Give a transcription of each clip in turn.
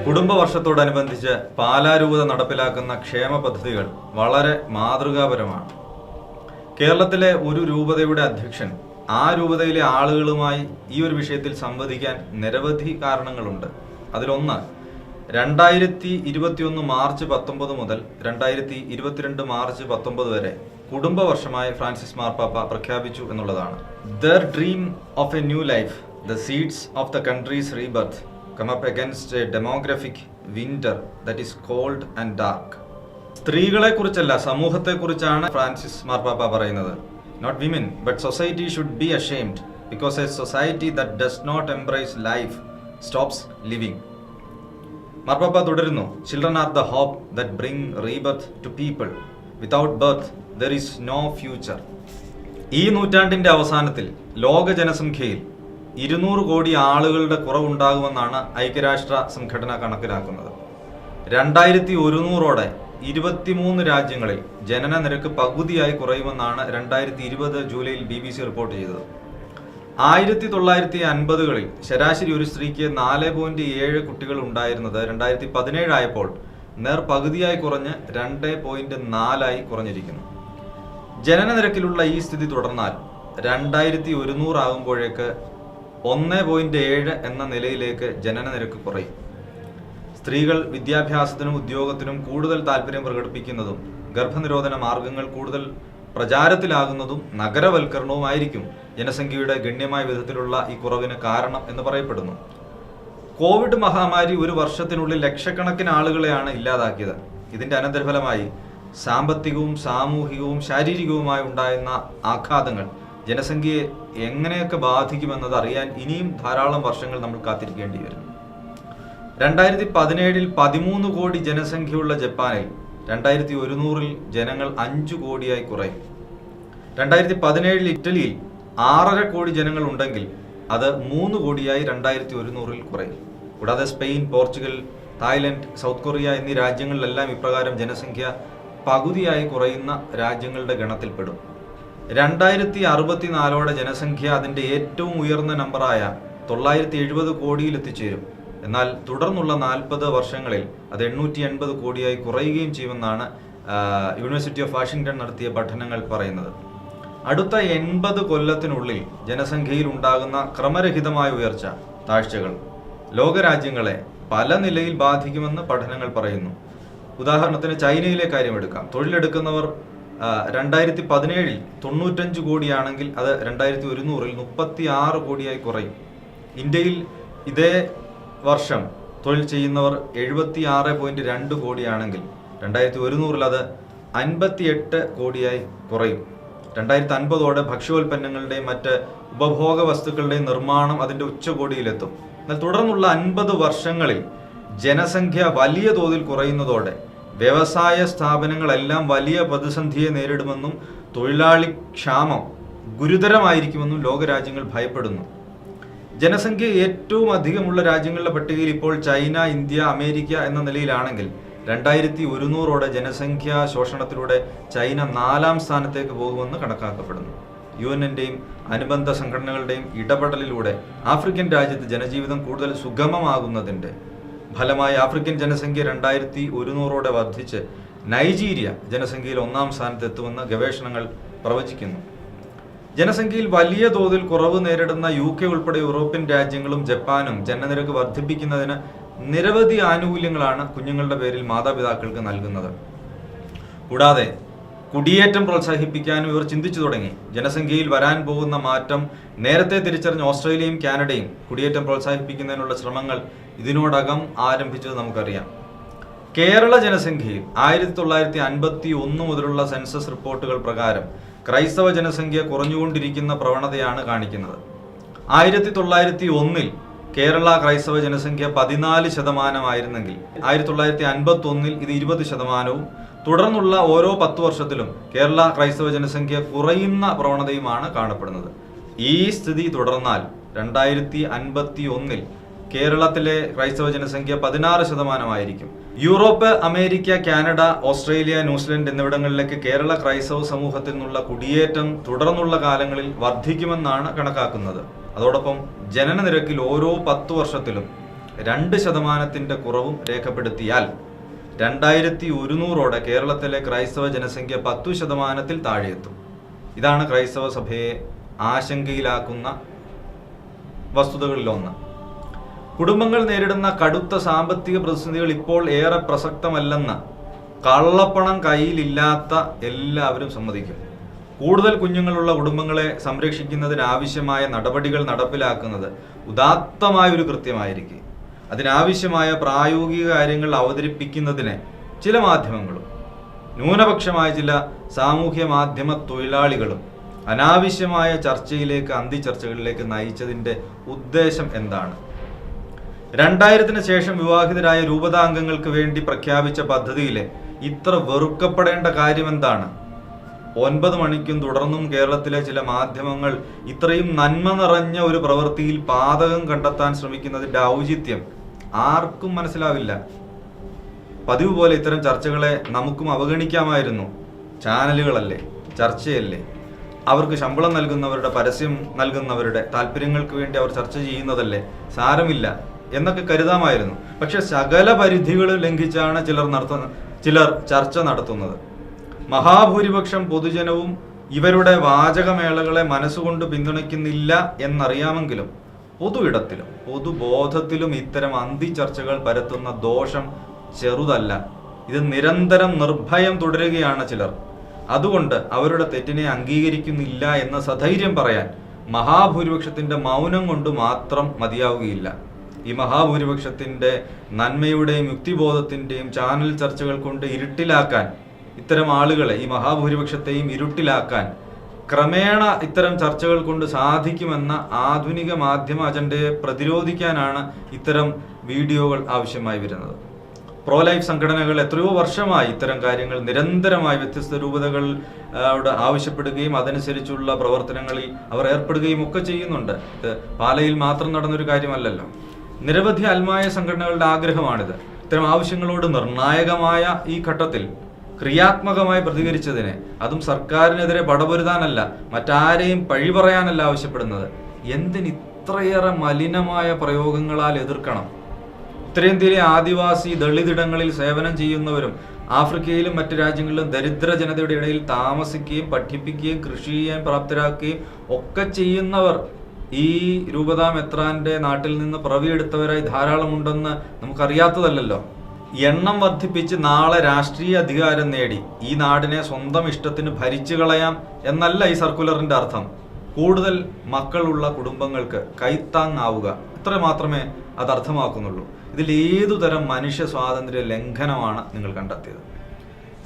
കുടുംബവർഷത്തോടനുബന്ധിച്ച് പാലാരൂപത നടപ്പിലാക്കുന്ന ക്ഷേമ പദ്ധതികൾ വളരെ മാതൃകാപരമാണ്. കേരളത്തിലെ ഒരു രൂപതയുടെ അധ്യക്ഷൻ ആ രൂപതയിലെ ആളുകളുമായി ഈ ഒരു വിഷയത്തിൽ സംവദിക്കാൻ നിരവധി കാരണങ്ങളുണ്ട്. അതിലൊന്ന്, 2021 മാർച്ച് 19 മുതൽ 2022 മാർച്ച് 19 വരെ കുടുംബവർഷമായി ഫ്രാൻസിസ് മാർപ്പാപ്പ പ്രഖ്യാപിച്ചു എന്നുള്ളതാണ്. Their dream of a new life, the seeds of the country's rebirth, come up against a demographic winter that is cold and dark. സ്ത്രീകളെ കുറിച്ചല്ല, സമൂഹത്തെ കുറിച്ചാണ് ഫ്രാൻസിസ് മാർപ്പാപ്പ പറയുന്നത്. Not women, but society should be ashamed because a society that does not embrace life stops living. മാർപ്പാപ്പ തുടരുന്നു, Children are the hope that bring rebirth to people. Without birth, there is no future. ഈ നൂറ്റാണ്ടിന്റെ അവസാനത്തിൽ ലോക ജനസംഖ്യയിൽ 200 കോടി ആളുകളുടെ കുറവുണ്ടാകുമെന്നാണ് ഐക്യരാഷ്ട്ര സംഘടന കണക്കിലാക്കുന്നത്. 2100ഓടെ 23 രാജ്യങ്ങളിൽ ജനന നിരക്ക് പകുതിയായി കുറയുമെന്നാണ് 2020 ജൂലൈയിൽ BBC റിപ്പോർട്ട് ചെയ്തത്. 1950കളിൽ ശരാശരി ഒരു സ്ത്രീക്ക് 4.7 കുട്ടികൾ ഉണ്ടായിരുന്നത് 2017 ആയപ്പോൾ പകുതിയായി കുറഞ്ഞ് 2.4 കുറഞ്ഞിരിക്കുന്നു. ജനന നിരക്കിലുള്ള ഈ സ്ഥിതി തുടർന്നാൽ 2100 ആകുമ്പോഴേക്ക് 1.7 എന്ന നിലയിലേക്ക് ജനന നിരക്ക് കുറയും. സ്ത്രീകൾ വിദ്യാഭ്യാസത്തിനും ഉദ്യോഗത്തിനും കൂടുതൽ താല്പര്യം പ്രകടിപ്പിക്കുന്നതും ഗർഭനിരോധന മാർഗങ്ങൾ കൂടുതൽ പ്രചാരത്തിലാകുന്നതും നഗരവൽക്കരണവുമായിരിക്കും ജനസംഖ്യയുടെ ഗണ്യമായ വിധത്തിലുള്ള ഈ കുറവിന് കാരണം എന്ന് പറയപ്പെടുന്നു. കോവിഡ് മഹാമാരി ഒരു വർഷത്തിനുള്ളിൽ ലക്ഷക്കണക്കിന് ആളുകളെയാണ് ഇല്ലാതാക്കിയത്. ഇതിന്റെ അനന്തരഫലമായി സാമ്പത്തികവും സാമൂഹികവും ശാരീരികവുമായി ഉണ്ടായിരുന്ന ആഘാതങ്ങൾ ജനസംഖ്യയെ എങ്ങനെയൊക്കെ ബാധിക്കുമെന്നത് അറിയാൻ ഇനിയും ധാരാളം വർഷങ്ങൾ നമ്മൾ കാത്തിരിക്കേണ്ടി വരും. 2017 13 കോടി ജനസംഖ്യയുള്ള ജപ്പാനിൽ 2100 ജനങ്ങൾ 5 കോടിയായി കുറയും. 2017 ഇറ്റലിയിൽ 6.5 കോടി ജനങ്ങൾ ഉണ്ടെങ്കിൽ അത് 3 കോടിയായി 2100 കുറയും. കൂടാതെ Spain, Portugal, Thailand, south Korea എന്നീ രാജ്യങ്ങളിലെല്ലാം ഇപ്രകാരം ജനസംഖ്യ പകുതിയായി കുറയുന്ന രാജ്യങ്ങളുടെ ഗണത്തിൽപ്പെടും. 2064ഓടെ ജനസംഖ്യ അതിന്റെ ഏറ്റവും ഉയർന്ന നമ്പറായ 970 കോടിയിൽ എത്തിച്ചേരും. എന്നാൽ തുടർന്നുള്ള 40 വർഷങ്ങളിൽ അത് 880 കോടിയായി കുറയുകയും ചെയ്യുമെന്നാണ് യൂണിവേഴ്സിറ്റി ഓഫ് വാഷിംഗ്ടൺ നടത്തിയ പഠനങ്ങൾ പറയുന്നത്. അടുത്ത 80 കൊല്ലത്തിനുള്ളിൽ ജനസംഖ്യയിൽ ഉണ്ടാകുന്ന ക്രമരഹിതമായ ഉയർച്ച താഴ്ചകൾ ലോകരാജ്യങ്ങളെ പല നിലയിൽ ബാധിക്കുമെന്ന് പഠനങ്ങൾ പറയുന്നു. ഉദാഹരണത്തിന് ചൈനയിലെ കാര്യമെടുക്കാം. തൊഴിലെടുക്കുന്നവർ 2017 95 കോടിയാണെങ്കിൽ അത് 2100 36 കോടിയായി കുറയും. ഇന്ത്യയിൽ ഇതേ വർഷം തൊഴിൽ ചെയ്യുന്നവർ 76.2 കോടിയാണെങ്കിൽ 2100 അത് 58 കോടിയായി കുറയും. 2050ഓടെ ഭക്ഷ്യോൽപ്പന്നങ്ങളുടെയും മറ്റ് ഉപഭോഗ വസ്തുക്കളുടെയും നിർമ്മാണം അതിന്റെ ഉച്ചകോടിയിലെത്തും. എന്നാൽ തുടർന്നുള്ള 50 വർഷങ്ങളിൽ ജനസംഖ്യ വലിയ തോതിൽ കുറയുന്നതോടെ വ്യവസായ സ്ഥാപനങ്ങളെല്ലാം വലിയ പ്രതിസന്ധിയെ നേരിടുമെന്നും തൊഴിലാളി ക്ഷാമം ഗുരുതരമായിരിക്കുമെന്നും ലോകരാജ്യങ്ങൾ ഭയപ്പെടുന്നു. ജനസംഖ്യ ഏറ്റവും അധികമുള്ള രാജ്യങ്ങളുടെ പട്ടികയിൽ ഇപ്പോൾ ചൈന, ഇന്ത്യ, അമേരിക്ക എന്ന നിലയിലാണെങ്കിൽ 2100ഓടെ ജനസംഖ്യാ ശോഷണത്തിലൂടെ ചൈന 4ാം സ്ഥാനത്തേക്ക് പോകുമെന്ന് കണക്കാക്കപ്പെടുന്നു. UN-ന്റെയും അനുബന്ധ സംഘടനകളുടെയും ഇടപെടലിലൂടെ ആഫ്രിക്കൻ രാജ്യത്ത് ജനജീവിതം കൂടുതൽ സുഗമമാകുന്നതിന്റെ ഫലമായി ആഫ്രിക്കൻ ജനസംഖ്യ 2100ഓടെ വർദ്ധിച്ച് നൈജീരിയ ജനസംഖ്യയിൽ 1ാം സ്ഥാനത്തെത്തുമെന്ന് ഗവേഷണങ്ങൾ പ്രവചിക്കുന്നു. ജനസംഖ്യയിൽ വലിയ തോതിൽ കുറവ് നേരിടുന്ന UK ഉൾപ്പെടെ യൂറോപ്യൻ രാജ്യങ്ങളും ജപ്പാനും ജനനനിരക്ക് വർദ്ധിപ്പിക്കുന്നതിന് നിരവധി ആനുകൂല്യങ്ങളാണ് കുഞ്ഞുങ്ങളുടെ പേരിൽ മാതാപിതാക്കൾക്ക് നൽകുന്നത്. കൂടാതെ കുടിയേറ്റം പ്രോത്സാഹിപ്പിക്കാനും ഇവർ ചിന്തിച്ചു തുടങ്ങി. ജനസംഖ്യയിൽ വരാൻ പോകുന്ന മാറ്റം നേരത്തെ തിരിച്ചറിഞ്ഞ ഓസ്ട്രേലിയയും കാനഡയും കുടിയേറ്റം പ്രോത്സാഹിപ്പിക്കുന്നതിനുള്ള ശ്രമങ്ങൾ ഇതിനോടകം ആരംഭിച്ചത് നമുക്കറിയാം. കേരള ജനസംഖ്യയിൽ 1951 മുതലുള്ള സെൻസസ് റിപ്പോർട്ടുകൾ പ്രകാരം ക്രൈസ്തവ ജനസംഖ്യ കുറഞ്ഞുകൊണ്ടിരിക്കുന്ന പ്രവണതയാണ് കാണിക്കുന്നത്. 1901 കേരള ക്രൈസ്തവ ജനസംഖ്യ 14% 1951 ഇത് 20%, തുടർന്നുള്ള ഓരോ 10 വർഷത്തിലും കേരള ക്രൈസ്തവ ജനസംഖ്യ കുറയുന്ന പ്രവണതയുമാണ് കാണപ്പെടുന്നത്. ഈ സ്ഥിതി തുടർന്നാൽ 2051 കേരളത്തിലെ ക്രൈസ്തവ ജനസംഖ്യ 16%. Europe, America, Canada, Australia, New Zealand എന്നിവിടങ്ങളിലേക്ക് കേരള ക്രൈസ്തവ സമൂഹത്തിൽ നിന്നുള്ള കുടിയേറ്റം തുടർന്നുള്ള കാലങ്ങളിൽ വർദ്ധിക്കുമെന്നാണ് കണക്കാക്കുന്നത്. അതോടൊപ്പം ജനന നിരക്കിൽ ഓരോ 10 വർഷത്തിലും 2% കുറവും രേഖപ്പെടുത്തിയാൽ 2100 കേരളത്തിലെ ക്രൈസ്തവ ജനസംഖ്യ 10% താഴെയെത്തും. ഇതാണ് ക്രൈസ്തവ സഭയെ ആശങ്കയിലാക്കുന്ന വസ്തുതകളിലൊന്ന്. കുടുംബങ്ങൾ നേരിടുന്ന കടുത്ത സാമ്പത്തിക പ്രതിസന്ധികൾ ഇപ്പോൾ ഏറെ പ്രസക്തമല്ലെന്ന് കള്ളപ്പണം കയ്യിലില്ലാത്ത എല്ലാവരും സമ്മതിക്കും. കൂടുതൽ കുഞ്ഞുങ്ങളുള്ള കുടുംബങ്ങളെ സംരക്ഷിക്കുന്നതിനാവശ്യമായ നടപടികൾ നടപ്പിലാക്കുന്നത് ഉദാത്തമായ ഒരു കൃത്യമായിരിക്കും. അതിനാവശ്യമായ പ്രായോഗിക കാര്യങ്ങൾ അവതരിപ്പിക്കുന്നതിന് ചില മാധ്യമങ്ങളും ന്യൂനപക്ഷമായ ചില സാമൂഹ്യ മാധ്യമ തൊഴിലാളികളും അനാവശ്യമായ ചർച്ചയിലേക്ക്, അന്തിചർച്ചകളിലേക്ക് നയിച്ചതിൻ്റെ ഉദ്ദേശം എന്താണ്? 2000-ന് ശേഷം വിവാഹിതരായ രൂപതാംഗങ്ങൾക്ക് വേണ്ടി പ്രഖ്യാപിച്ച പദ്ധതിയിലെ ഇത്ര വെറുക്കപ്പെടേണ്ട കാര്യമെന്താണ്? 9 മണിക്കും തുടർന്നും കേരളത്തിലെ ചില മാധ്യമങ്ങൾ ഇത്രയും നന്മ നിറഞ്ഞ ഒരു പ്രവൃത്തിയിൽ പാതകം കണ്ടെത്താൻ ശ്രമിക്കുന്നതിൻ്റെ ഔചിത്യം ആർക്കും മനസ്സിലാവില്ല. പതിവ് പോലെ ഇത്തരം ചർച്ചകളെ നമുക്കും അവഗണിക്കാമായിരുന്നു. ചാനലുകളല്ലേ, ചർച്ചയല്ലേ, അവർക്ക് ശമ്പളം നൽകുന്നവരുടെ, പരസ്യം നൽകുന്നവരുടെ താല്പര്യങ്ങൾക്ക് വേണ്ടി അവർ ചർച്ച ചെയ്യുന്നതല്ലേ, സാരമില്ല എന്നൊക്കെ കരുതാമായിരുന്നു. പക്ഷെ സകല പരിധികൾ ലംഘിച്ചാണ് ചിലർ ചർച്ച നടത്തുന്നത്. മഹാഭൂരിപക്ഷം പൊതുജനവും ഇവരുടെ വാചകമേളകളെ മനസ്സുകൊണ്ട് പിന്തുണയ്ക്കുന്നില്ല എന്നറിയാമെങ്കിലും പൊതു ഇടത്തിലും പൊതുബോധത്തിലും ഇത്തരം അന്തിചർച്ചകൾ പരത്തുന്ന ദോഷം ചെറുതല്ല. ഇത് നിരന്തരം നിർഭയം തുടരുകയാണ് ചിലർ. അതുകൊണ്ട് അവരുടെ തെറ്റിനെ അംഗീകരിക്കുന്നില്ല എന്ന സധൈര്യം പറയാൻ മഹാഭൂരിപക്ഷത്തിന്റെ മൗനം കൊണ്ട് മാത്രം മതിയാവുകയില്ല. ഈ മഹാഭൂരിപക്ഷത്തിന്റെ നന്മയുടെയും യുക്തിബോധത്തിന്റെയും ചാനൽ ചർച്ചകൾ കൊണ്ട് ഇരുട്ടിലാക്കാൻ, ഇത്തരം ആളുകളെ, ഈ മഹാഭൂരിപക്ഷത്തെയും ഇരുട്ടിലാക്കാൻ ക്രമേണ ഇത്തരം ചർച്ചകൾ കൊണ്ട് സാധിക്കുമെന്ന ആധുനിക മാധ്യമ അജണ്ടയെ പ്രതിരോധിക്കാനാണ് ഇത്തരം വീഡിയോകൾ ആവശ്യമായി വരുന്നത്. പ്രോ ലൈഫ് സംഘടനകൾ എത്രയോ വർഷമായി ഇത്തരം കാര്യങ്ങൾ നിരന്തരമായി വ്യത്യസ്ത രൂപതകളോട് ആവശ്യപ്പെടുകയും അതനുസരിച്ചുള്ള പ്രവർത്തനങ്ങളിൽ അവർ ഏർപ്പെടുകയും ഒക്കെ ചെയ്യുന്നുണ്ട്. ഇത് പാലയിൽ മാത്രം നടന്നൊരു കാര്യമല്ലല്ലോ. നിരവധി അൽമായ സംഘടനകളുടെ ആഗ്രഹമാണിത്. ഇത്തരം ആവശ്യങ്ങളോട് നിർണായകമായ ഈ ഘട്ടത്തിൽ ക്രിയാത്മകമായി പ്രതികരിച്ചതിന്, അതും സർക്കാരിനെതിരെ പടപൊരുതാനല്ല, മറ്റാരെയും പഴി പറയാനല്ല ആവശ്യപ്പെടുന്നത്, എന്തിന് ഇത്രയേറെ മലിനമായ പ്രയോഗങ്ങളാൽ എതിർക്കണം? ഉത്തരേന്ത്യയിലെ ആദിവാസി ദളിതിടങ്ങളിൽ സേവനം ചെയ്യുന്നവരും ആഫ്രിക്കയിലും മറ്റു രാജ്യങ്ങളിലും ദരിദ്ര ജനതയുടെ ഇടയിൽ താമസിക്കുകയും പഠിപ്പിക്കുകയും കൃഷി ചെയ്യാൻ പ്രാപ്തരാക്കുകയും ഒക്കെ ചെയ്യുന്നവർ ഈ രൂപതാ മെത്രാന്റെ നാട്ടിൽ നിന്ന് പിറവിയെടുത്തവരായി ധാരാളമുണ്ടെന്ന് നമുക്കറിയാത്തതല്ലല്ലോ. എണ്ണം വർദ്ധിപ്പിച്ച് നാളെ രാഷ്ട്രീയ അധികാരം നേടി ഈ നാടിനെ സ്വന്തം ഇഷ്ടത്തിന് ഭരിച്ചു കളയാം എന്നല്ല ഈ സർക്കുലറിന്റെ അർത്ഥം. കൂടുതൽ മക്കളുള്ള കുടുംബങ്ങൾക്ക് കൈത്താങ്ങാവുക, ഇത്ര മാത്രമേ അത് അർത്ഥമാക്കുന്നുള്ളൂ. ഇതിൽ ഏതുതരം മനുഷ്യ സ്വാതന്ത്ര്യ ലംഘനമാണ് നിങ്ങൾ കണ്ടെത്തിയത്?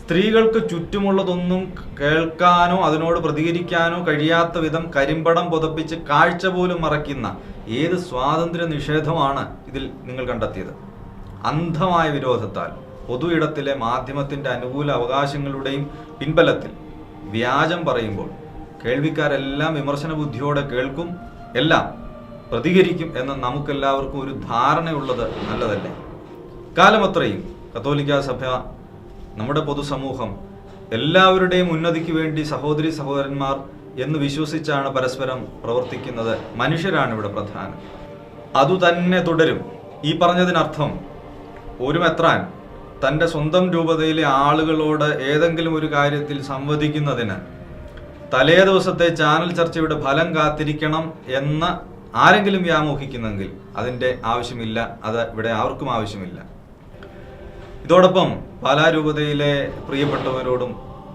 സ്ത്രീകൾക്ക് ചുറ്റുമുള്ളതൊന്നും കേൾക്കാനോ അതിനോട് പ്രതികരിക്കാനോ കഴിയാത്ത വിധം കരിമ്പടം പുതപ്പിച്ച് കാഴ്ച പോലും മറയ്ക്കുന്ന ഏത് സ്വാതന്ത്ര്യ നിഷേധമാണ് ഇതിൽ നിങ്ങൾ കണ്ടെത്തിയത്? അന്ധമായ വിരോധത്താൽ പൊതു ഇടത്തിലെ മാധ്യമത്തിന്റെ അനുകൂല അവകാശങ്ങളുടെയും പിൻബലത്തിൽ വ്യാജം പറയുമ്പോൾ കേൾവിക്കാരെല്ലാം വിമർശന ബുദ്ധിയോടെ കേൾക്കും, എല്ലാം പ്രതികരിക്കും എന്ന് നമുക്കെല്ലാവർക്കും ഒരു ധാരണയുള്ളത് നല്ലതല്ലേ? കാലമത്രയും കത്തോലിക്ക സഭ, നമ്മുടെ പൊതുസമൂഹം എല്ലാവരുടെയും ഉന്നതിക്ക് വേണ്ടി സഹോദരി സഹോദരന്മാർ എന്ന് വിശ്വസിച്ചാണ് പരസ്പരം പ്രവർത്തിക്കുന്നത്. മനുഷ്യരാണ് ഇവിടെ പ്രധാനം. അതുതന്നെ തുടരും. ഈ പറഞ്ഞതിനർത്ഥം ഒരു മെത്രാൻ തൻ്റെ സ്വന്തം രൂപതയിലെ ആളുകളോട് ഏതെങ്കിലും ഒരു കാര്യത്തിൽ സംവദിക്കുന്നതിന് തലേ ദിവസത്തെ ചാനൽ ചർച്ചയുടെ ഫലം കാത്തിരിക്കണം എന്ന് ആരെങ്കിലും വ്യാമോഹിക്കുന്നെങ്കിൽ അതിൻ്റെ ആവശ്യമില്ല. അത് ഇവിടെ ആർക്കും ആവശ്യമില്ല. ഇതോടൊപ്പം പാലാ രൂപതയിലെ പ്രിയപ്പെട്ടവരോടും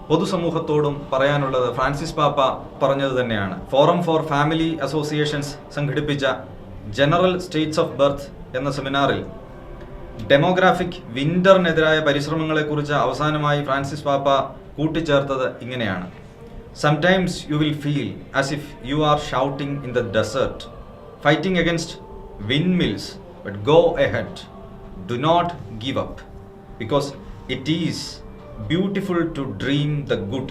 പൊതുസമൂഹത്തോടും പറയാനുള്ളത് ഫ്രാൻസിസ് പാപ്പ പറഞ്ഞത് തന്നെയാണ്. ഫോറം ഫോർ ഫാമിലി അസോസിയേഷൻസ് സംഘടിപ്പിച്ച ജനറൽ സ്റ്റേറ്റ്സ് ഓഫ് ബർത്ത് എന്ന സെമിനാറിൽ ഡെമോഗ്രാഫിക് വിന്ററിനെതിരായ പരിശ്രമങ്ങളെക്കുറിച്ച് അവസാനമായി ഫ്രാൻസിസ് പാപ്പ കൂട്ടിച്ചേർത്തത് ഇങ്ങനെയാണ്: Sometimes you will feel as if you are shouting in the desert, fighting against windmills, but go ahead. Do not give up, because it is beautiful to dream the good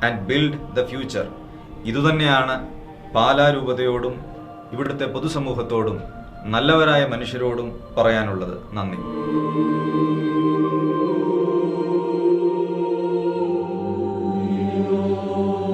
and build the future. ഇതുതന്നെയാണ് പാലാ രൂപതയോടും ഇവിടുത്തെ പൊതുസമൂഹത്തോടും നല്ലവരായ മനുഷ്യരോടും പറയാനുള്ളത്. നന്ദി.